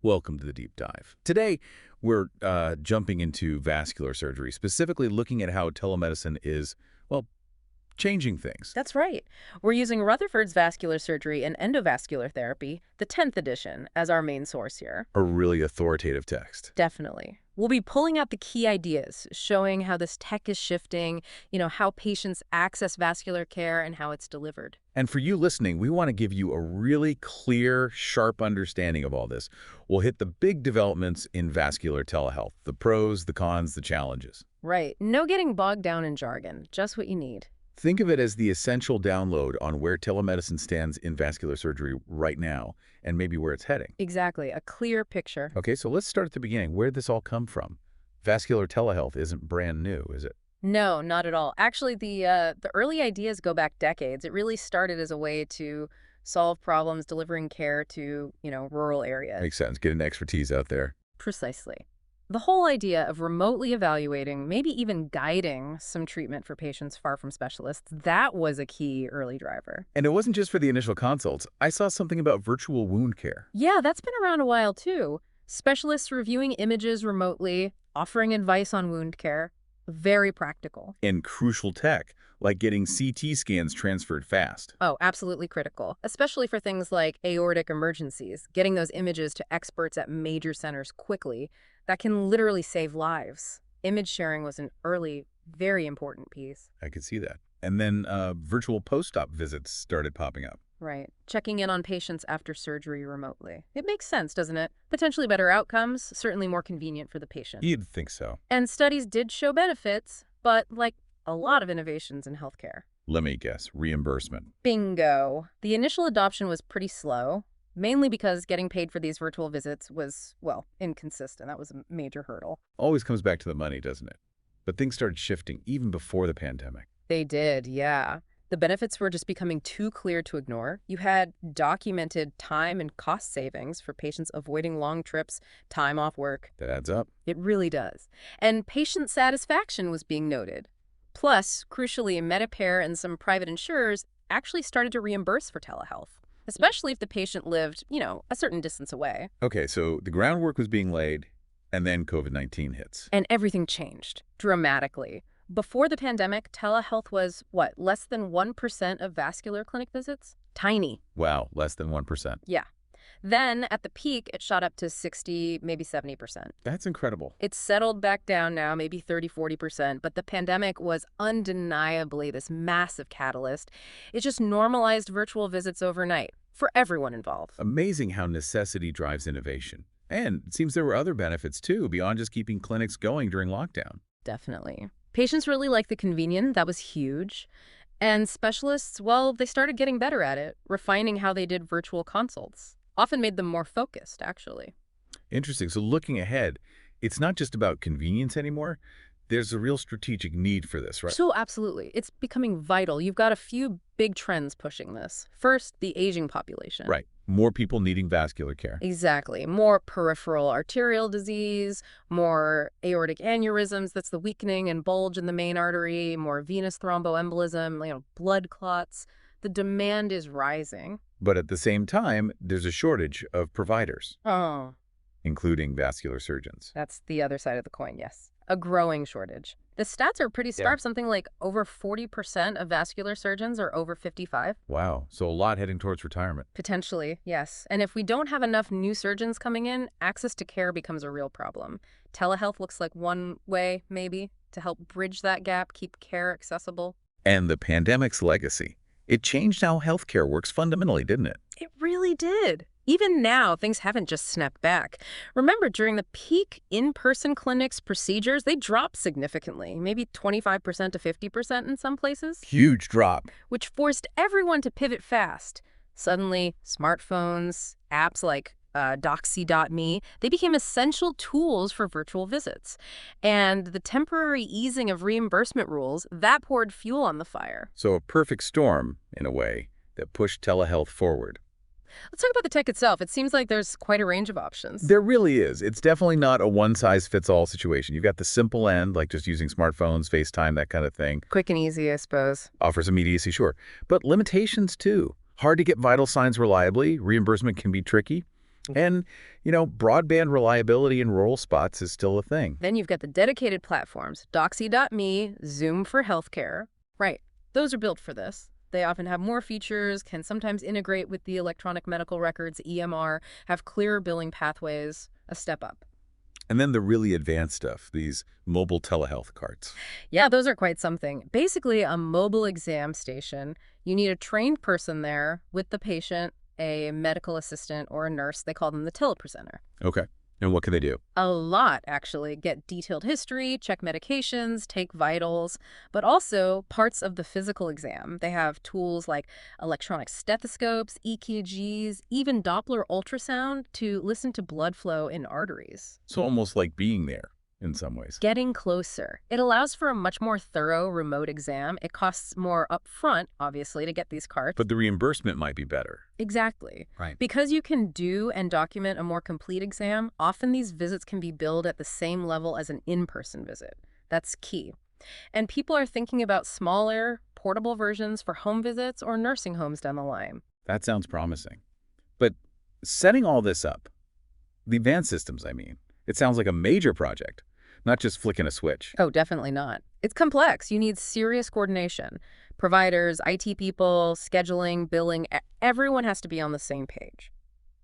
Welcome to the deep dive. Today, we're jumping into vascular surgery, specifically looking at how telemedicine is, well, changing things. That's right. We're using Rutherford's vascular surgery and endovascular therapy, the 10th edition, as our main source here. A really authoritative text. Definitely. We'll be pulling out the key ideas, showing how this tech is shifting, how patients access vascular care and how it's delivered. And for you listening, we want to give you a really clear, sharp understanding of all this. We'll hit the big developments in vascular telehealth, the pros, the cons, the challenges. Right. No getting bogged down in jargon, just what you need. Think of it as the essential download on where telemedicine stands in vascular surgery right now, and maybe where it's heading. Exactly. A clear picture. Okay, so let's start at the beginning. Where did this all come from? Vascular telehealth isn't brand new, is it? No, not at all. Actually, the early ideas go back decades. It really started as a way to solve problems delivering care to, rural areas. Makes sense. Getting expertise out there. Precisely. The whole idea of remotely evaluating, maybe even guiding some treatment for patients far from specialists, that was a key early driver. And it wasn't just for the initial consults. I saw something about virtual wound care. Yeah, that's been around a while too. Specialists reviewing images remotely, offering advice on wound care. Very practical. And crucial tech, like getting CT scans transferred fast. Oh, absolutely critical, especially for things like aortic emergencies, getting those images to experts at major centers quickly. That can literally save lives. Image sharing was an early, very important piece. I could see that. And then virtual post-op visits started popping up. Right. Checking in on patients after surgery remotely. It makes sense, doesn't it? Potentially better outcomes, certainly more convenient for the patient. You'd think so. And studies did show benefits, but like a lot of innovations in healthcare. Let me guess, reimbursement. Bingo. The initial adoption was pretty slow, mainly because getting paid for these virtual visits was, well, inconsistent. That was a major hurdle. Always comes back to the money, doesn't it? But things started shifting even before the pandemic. They did, yeah. The benefits were just becoming too clear to ignore. You had documented time and cost savings for patients avoiding long trips, time off work. That adds up. It really does. And patient satisfaction was being noted. Plus, crucially, Medicare and some private insurers actually started to reimburse for telehealth, especially if the patient lived, a certain distance away. Okay, so the groundwork was being laid, and then COVID-19 hits. And everything changed dramatically. Before the pandemic, telehealth was, less than 1% of vascular clinic visits? Tiny. Wow, less than 1%. Yeah. Then, at the peak, it shot up to 60, maybe 70%. That's incredible. It's settled back down now, maybe 30, 40%, but the pandemic was undeniably this massive catalyst. It just normalized virtual visits overnight for everyone involved. Amazing how necessity drives innovation. And it seems there were other benefits, too, beyond just keeping clinics going during lockdown. Definitely. Patients really liked the convenience. That was huge. And specialists, well, they started getting better at it, refining how they did virtual consults. Often made them more focused, actually. Interesting. So looking ahead, it's not just about convenience anymore. There's a real strategic need for this, right? So absolutely. It's becoming vital. You've got a few big trends pushing this. First, the aging population. Right. More people needing vascular care. Exactly. More peripheral arterial disease, more aortic aneurysms, that's the weakening and bulge in the main artery, more venous thromboembolism, blood clots. The demand is rising. But at the same time, there's a shortage of providers. Oh. Including vascular surgeons. That's the other side of the coin, yes. A growing shortage. The stats are pretty stark. Yeah. Something like over 40% of vascular surgeons are over 55. Wow. So a lot heading towards retirement. Potentially, yes. And if we don't have enough new surgeons coming in, access to care becomes a real problem. Telehealth looks like one way, maybe, to help bridge that gap, keep care accessible. And the pandemic's legacy. It changed how healthcare works fundamentally, didn't it? It really did. Even now, things haven't just snapped back. Remember, during the peak in-person clinics, procedures, they dropped significantly, maybe 25% to 50% in some places. Huge drop. Which forced everyone to pivot fast. Suddenly, smartphones, apps like Doxy.me, they became essential tools for virtual visits. And the temporary easing of reimbursement rules, that poured fuel on the fire. So a perfect storm, in a way, that pushed telehealth forward. Let's talk about the tech itself. It seems like there's quite a range of options. There really is. It's definitely not a one-size-fits-all situation. You've got the simple end, like just using smartphones, FaceTime, that kind of thing. Quick and easy, I suppose. Offers immediacy, sure. But limitations, too. Hard to get vital signs reliably. Reimbursement can be tricky. And, broadband reliability in rural spots is still a thing. Then you've got the dedicated platforms, Doxy.me, Zoom for healthcare. Right, those are built for this. They often have more features, can sometimes integrate with the electronic medical records, EMR, have clearer billing pathways, a step up. And then the really advanced stuff, these mobile telehealth carts. Yeah, those are quite something. Basically, a mobile exam station. You need a trained person there with the patient, a medical assistant or a nurse. They call them the telepresenter. Okay. And what can they do? A lot, actually. Get detailed history, check medications, take vitals, but also parts of the physical exam. They have tools like electronic stethoscopes, EKGs, even Doppler ultrasound to listen to blood flow in arteries. So almost like being there in some ways. Getting closer. It allows for a much more thorough remote exam. It costs more upfront, obviously, to get these carts. But the reimbursement might be better. Exactly. Right. Because you can do and document a more complete exam, often these visits can be billed at the same level as an in-person visit. That's key. And people are thinking about smaller, portable versions for home visits or nursing homes down the line. That sounds promising. But setting all this up, the advanced systems, I mean, it sounds like a major project, not just flicking a switch. Oh, definitely not. It's complex. You need serious coordination. Providers, IT people, scheduling, billing, everyone has to be on the same page.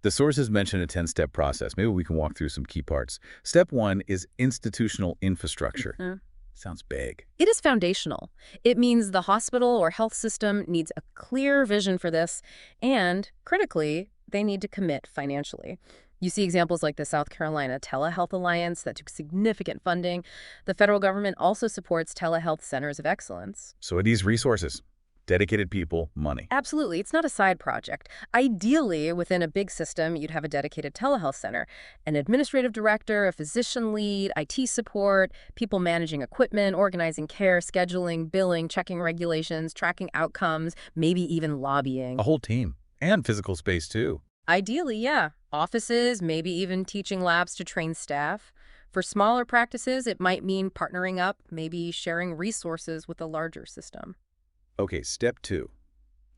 The sources mention a 10-step process. Maybe we can walk through some key parts. Step 1 is institutional infrastructure. Sounds big. It is foundational. It means the hospital or health system needs a clear vision for this, and critically, they need to commit financially. You see examples like the South Carolina Telehealth Alliance that took significant funding. The federal government also supports telehealth centers of excellence. So it needs resources, dedicated people, money. Absolutely. It's not a side project. Ideally, within a big system, you'd have a dedicated telehealth center, an administrative director, a physician lead, IT support, people managing equipment, organizing care, scheduling, billing, checking regulations, tracking outcomes, maybe even lobbying. A whole team. And physical space, too. Ideally, yeah. Offices, maybe even teaching labs to train staff. For smaller practices, it might mean partnering up, maybe sharing resources with a larger system. Okay, step 2.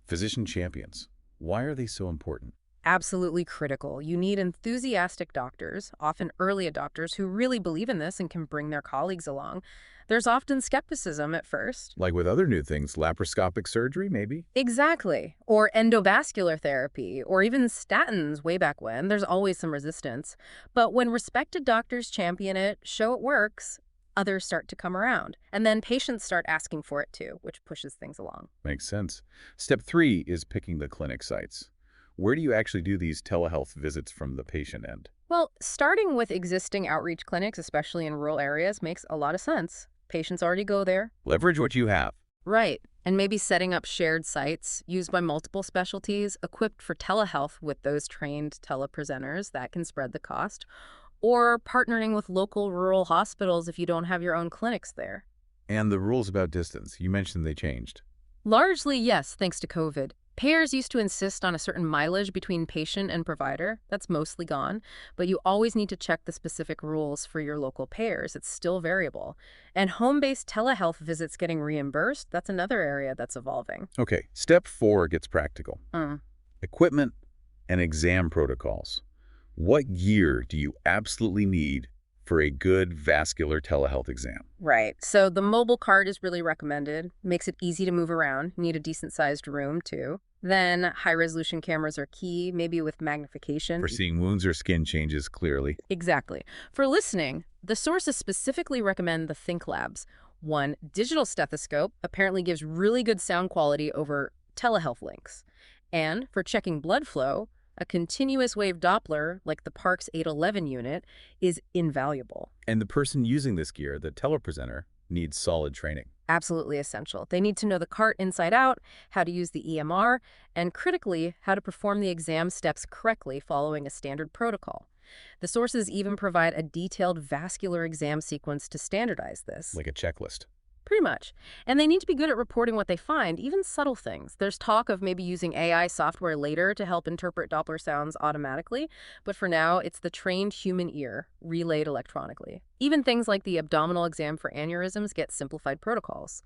Physician champions. Why are they so important? Absolutely critical. You need enthusiastic doctors, often early adopters, who really believe in this and can bring their colleagues along. There's often skepticism at first. Like with other new things, laparoscopic surgery, maybe? Exactly. Or endovascular therapy, or even statins way back when. There's always some resistance. But when respected doctors champion it, show it works, others start to come around. And then patients start asking for it too, which pushes things along. Makes sense. Step 3 is picking the clinic sites. Where do you actually do these telehealth visits from the patient end? Well, starting with existing outreach clinics, especially in rural areas, makes a lot of sense. Patients already go there. Leverage what you have. Right. And maybe setting up shared sites used by multiple specialties, equipped for telehealth with those trained telepresenters that can spread the cost, or partnering with local rural hospitals if you don't have your own clinics there. And the rules about distance, you mentioned they changed. Largely, yes, thanks to COVID. Payers used to insist on a certain mileage between patient and provider. That's mostly gone, but you always need to check the specific rules for your local payers. It's still variable. And home-based telehealth visits getting reimbursed, that's another area that's evolving. Okay, step 4 gets practical. Equipment and exam protocols. What gear do you absolutely need for a good vascular telehealth exam? Right. So the mobile cart is really recommended. Makes it easy to move around. You need a decent-sized room, too. Then high-resolution cameras are key, maybe with magnification. For seeing wounds or skin changes clearly. Exactly. For listening, the sources specifically recommend the Think Labs. One digital stethoscope apparently gives really good sound quality over telehealth links. And for checking blood flow, a continuous wave Doppler, like the Park's 811 unit, is invaluable. And the person using this gear, the telepresenter, needs solid training. Absolutely essential. They need to know the cart inside out, how to use the EMR, and critically, how to perform the exam steps correctly following a standard protocol. The sources even provide a detailed vascular exam sequence to standardize this. Like a checklist. Pretty much. And they need to be good at reporting what they find, even subtle things. There's talk of maybe using AI software later to help interpret Doppler sounds automatically, but for now, it's the trained human ear, relayed electronically. Even things like the abdominal exam for aneurysms get simplified protocols.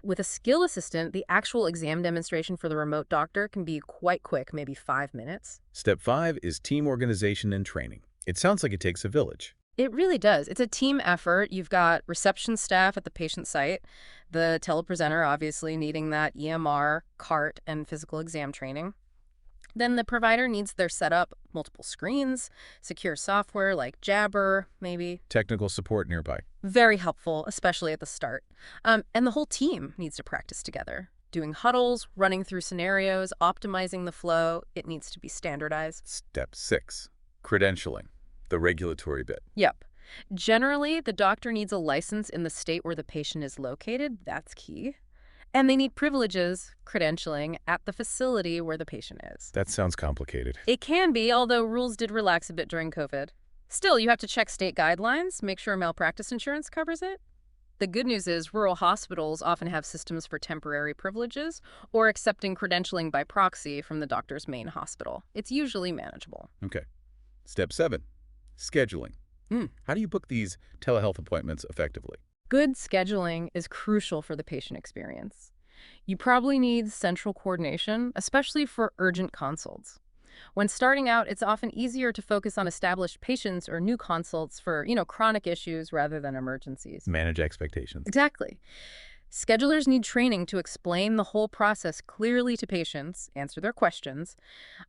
With a skill assistant, the actual exam demonstration for the remote doctor can be quite quick, maybe 5 minutes. Step 5 is team organization and training. It sounds like it takes a village. It really does. It's a team effort. You've got reception staff at the patient site, the telepresenter obviously needing that EMR, CART, and physical exam training. Then the provider needs their setup, multiple screens, secure software like Jabber, maybe. Technical support nearby. Very helpful, especially at the start. And the whole team needs to practice together. Doing huddles, running through scenarios, optimizing the flow. It needs to be standardized. Step 6, credentialing, the regulatory bit. Yep. Generally, the doctor needs a license in the state where the patient is located. That's key. And they need privileges, credentialing, at the facility where the patient is. That sounds complicated. It can be, although rules did relax a bit during COVID. Still, you have to check state guidelines, make sure malpractice insurance covers it. The good news is rural hospitals often have systems for temporary privileges or accepting credentialing by proxy from the doctor's main hospital. It's usually manageable. Okay. Step 7, scheduling. How do you book these telehealth appointments effectively? Good scheduling is crucial for the patient experience. You probably need central coordination, especially for urgent consults. When starting out, it's often easier to focus on established patients or new consults for, chronic issues rather than emergencies. Manage expectations. Exactly. Schedulers need training to explain the whole process clearly to patients, answer their questions.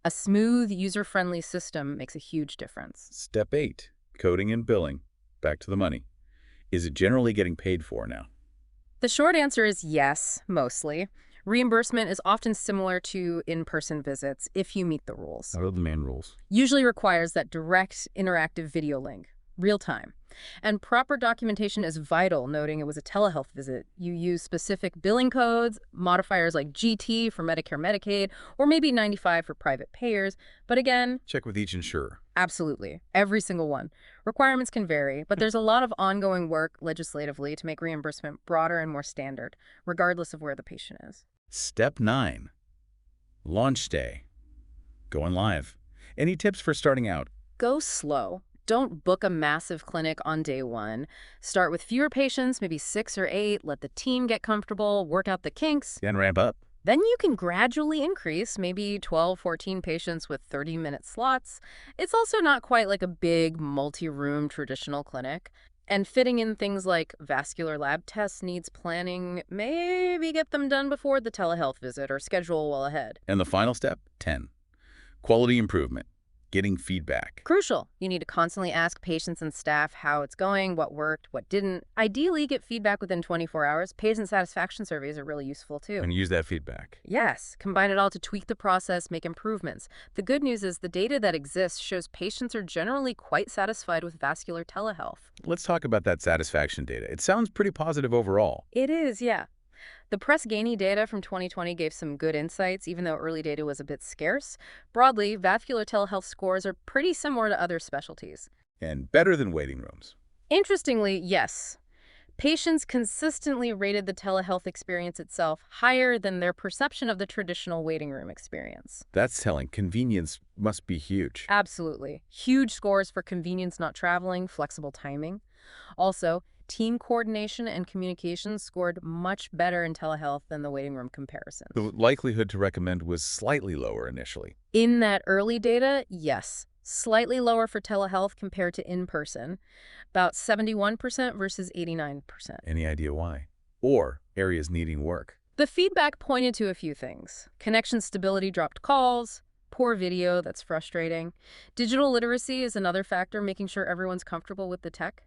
A smooth, user-friendly system makes a huge difference. Step 8, coding and billing. Back to the money. Is it generally getting paid for now? The short answer is yes, mostly. Reimbursement is often similar to in-person visits if you meet the rules. What are the main rules? Usually requires that direct interactive video link, real time. And proper documentation is vital, noting it was a telehealth visit. You use specific billing codes, modifiers like GT for Medicare, Medicaid, or maybe 95 for private payers. But again, Check with each insurer. absolutely, every single one. Requirements can vary, but there's a lot of ongoing work legislatively to make reimbursement broader and more standard, regardless of where the patient is. Step 9, launch day. Going live. Any tips for starting out? Go slow. Don't book a massive clinic on day one. Start with fewer patients, maybe 6 or 8. Let the team get comfortable, work out the kinks. Then ramp up. Then you can gradually increase, maybe 12, 14 patients with 30-minute slots. It's also not quite like a big multi-room traditional clinic. And fitting in things like vascular lab tests needs planning. Maybe get them done before the telehealth visit or schedule well ahead. And the final step, 10, quality improvement. Getting feedback. Crucial. You need to constantly ask patients and staff how it's going, what worked, what didn't. Ideally, get feedback within 24 hours. Patient satisfaction surveys are really useful, too. And use that feedback. Yes. Combine it all to tweak the process, make improvements. The good news is the data that exists shows patients are generally quite satisfied with vascular telehealth. Let's talk about that satisfaction data. It sounds pretty positive overall. It is, yeah. The Press-Ganey data from 2020 gave some good insights, even though early data was a bit scarce. Broadly, vascular telehealth scores are pretty similar to other specialties. And better than waiting rooms. Interestingly, yes. Patients consistently rated the telehealth experience itself higher than their perception of the traditional waiting room experience. That's telling. Convenience must be huge. Absolutely. Huge scores for convenience not traveling, flexible timing. Also, team coordination and communication scored much better in telehealth than the waiting room comparison. The likelihood to recommend was slightly lower initially. In that early data, yes. Slightly lower for telehealth compared to in-person, about 71% versus 89%. Any idea why? Or areas needing work? The feedback pointed to a few things. Connection stability dropped calls, poor video, that's frustrating. Digital literacy is another factor, making sure everyone's comfortable with the tech.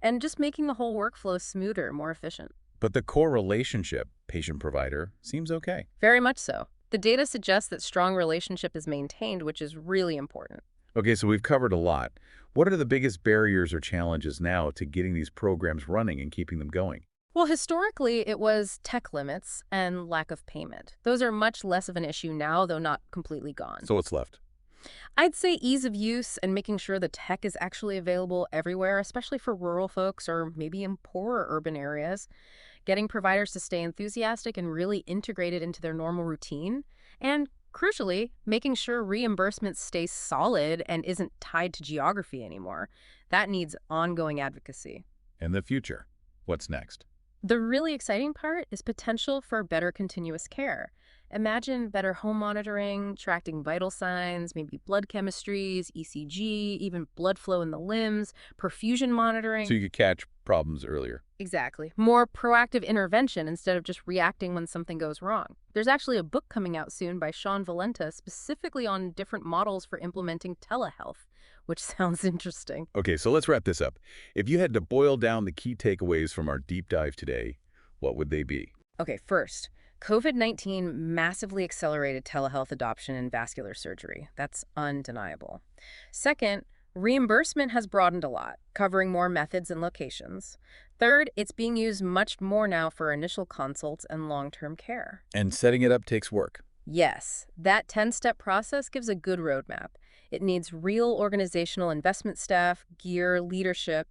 And just making the whole workflow smoother, more efficient. But the core relationship, patient-provider, seems okay. Very much so. The data suggests that strong relationship is maintained, which is really important. Okay, so we've covered a lot. What are the biggest barriers or challenges now to getting these programs running and keeping them going? Well, historically, it was tech limits and lack of payment. Those are much less of an issue now, though not completely gone. So what's left? I'd say ease of use and making sure the tech is actually available everywhere, especially for rural folks or maybe in poorer urban areas. getting providers to stay enthusiastic and really integrated into their normal routine, and crucially, making sure reimbursement stays solid and isn't tied to geography anymore. That needs ongoing advocacy. And the future. What's next? The really exciting part is potential for better continuous care. Imagine better home monitoring, tracking vital signs, maybe blood chemistries, ECG, even blood flow in the limbs, perfusion monitoring. So you could catch problems earlier. Exactly. More proactive intervention instead of just reacting when something goes wrong. There's actually a book coming out soon by Sean Valenta specifically on different models for implementing telehealth, which sounds interesting. Okay, so let's wrap this up. If you had to boil down the key takeaways from our deep dive today, what would they be? Okay, first, COVID-19 massively accelerated telehealth adoption in vascular surgery. That's undeniable. Second, reimbursement has broadened a lot, covering more methods and locations. Third, it's being used much more now for initial consults and long-term care. And setting it up takes work. Yes, that 10-step process gives a good roadmap. It needs real organizational investment staff, gear, leadership.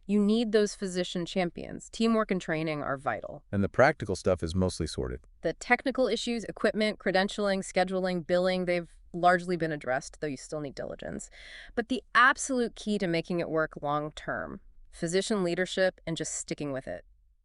You need those physician champions. Teamwork and training are vital. And the practical stuff is mostly sorted. The technical issues, equipment, credentialing, scheduling, billing, they've largely been addressed, though you still need diligence. But the absolute key to making it work long-term, physician leadership and just sticking with it.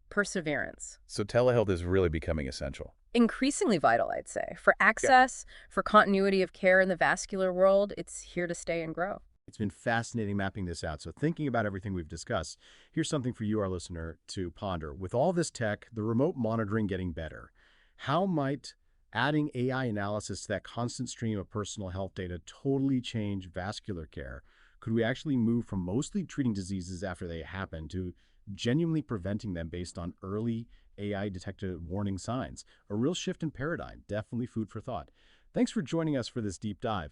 Perseverance. So telehealth is really becoming essential. Increasingly vital, I'd say. For access, for continuity of care in the vascular world, it's here to stay and grow. It's been fascinating mapping this out. So thinking about everything we've discussed, here's something for you, our listener, to ponder. With all this tech, the remote monitoring getting better, how might adding AI analysis to that constant stream of personal health data totally change vascular care? Could we actually move from mostly treating diseases after they happen to genuinely preventing them based on early AI-detected warning signs? A real shift in paradigm, definitely food for thought. Thanks for joining us for this deep dive.